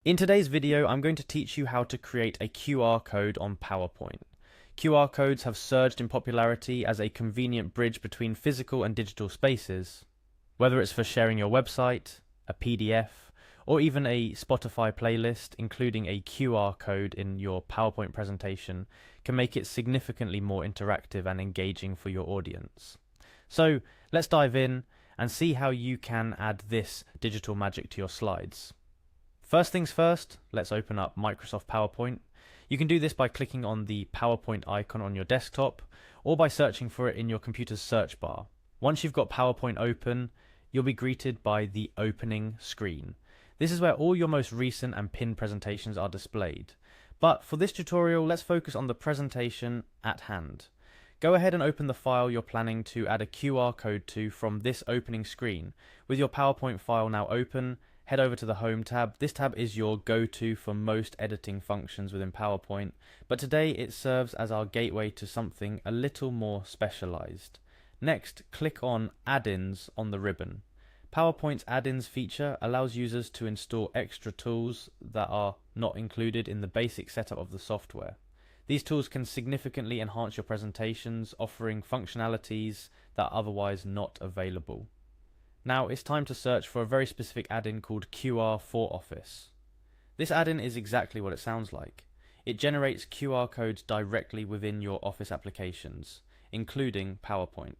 In today's video, I'm going to teach you how to create a QR code on PowerPoint. QR codes have surged in popularity as a convenient bridge between physical and digital spaces. Whether it's for sharing your website, a PDF, or even a Spotify playlist, including a QR code in your PowerPoint presentation can make it significantly more interactive and engaging for your audience. So let's dive in and see how you can add this digital magic to your slides. First things first, let's open up Microsoft PowerPoint. You can do this by clicking on the PowerPoint icon on your desktop or by searching for it in your computer's search bar. Once you've got PowerPoint open, you'll be greeted by the opening screen. This is where all your most recent and pinned presentations are displayed. But for this tutorial, let's focus on the presentation at hand. Go ahead and open the file you're planning to add a QR code to from this opening screen. With your PowerPoint file now open, head over to the Home tab. This tab is your go-to for most editing functions within PowerPoint, but today it serves as our gateway to something a little more specialized. Next, click on Add-ins on the ribbon. PowerPoint's Add-ins feature allows users to install extra tools that are not included in the basic setup of the software. These tools can significantly enhance your presentations, offering functionalities that are otherwise not available. Now it's time to search for a very specific add-in called QR for Office. This add-in is exactly what it sounds like. It generates QR codes directly within your Office applications, including PowerPoint.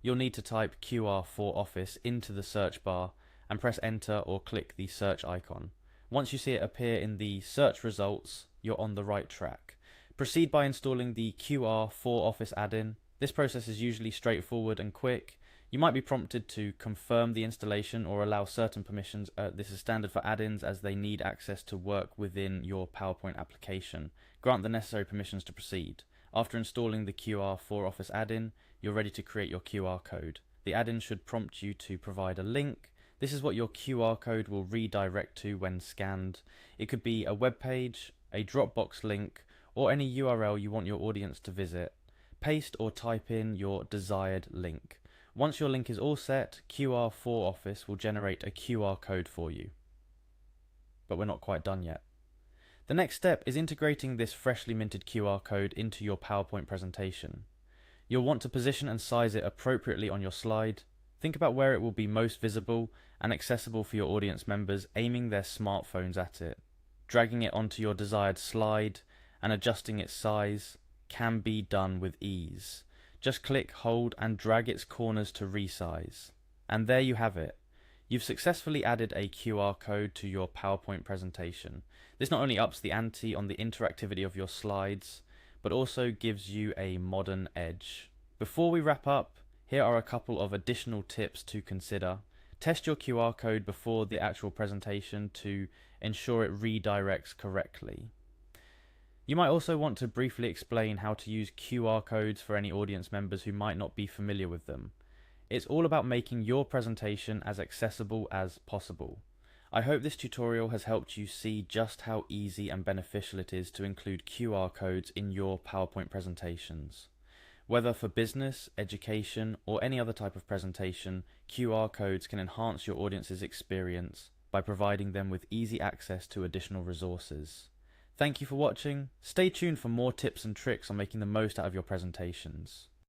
You'll need to type QR for Office into the search bar and press enter or click the search icon. Once you see it appear in the search results, you're on the right track. Proceed by installing the QR for Office add-in. This process is usually straightforward and quick. You might be prompted to confirm the installation or allow certain permissions. This is standard for add-ins as they need access to work within your PowerPoint application. Grant the necessary permissions to proceed. After installing the QR for Office add-in, you're ready to create your QR code. The add-in should prompt you to provide a link. This is what your QR code will redirect to when scanned. It could be a web page, a Dropbox link, or any URL you want your audience to visit. Paste or type in your desired link. Once your link is all set, QR for Office will generate a QR code for you. But we're not quite done yet. The next step is integrating this freshly minted QR code into your PowerPoint presentation. You'll want to position and size it appropriately on your slide. Think about where it will be most visible and accessible for your audience members, aiming their smartphones at it. Dragging it onto your desired slide and adjusting its size can be done with ease. Just click, hold, and drag its corners to resize. And there you have it. You've successfully added a QR code to your PowerPoint presentation. This not only ups the ante on the interactivity of your slides, but also gives you a modern edge. Before we wrap up, here are a couple of additional tips to consider. Test your QR code before the actual presentation to ensure it redirects correctly. You might also want to briefly explain how to use QR codes for any audience members who might not be familiar with them. It's all about making your presentation as accessible as possible. I hope this tutorial has helped you see just how easy and beneficial it is to include QR codes in your PowerPoint presentations. Whether for business, education, or any other type of presentation, QR codes can enhance your audience's experience by providing them with easy access to additional resources. Thank you for watching. Stay tuned for more tips and tricks on making the most out of your presentations.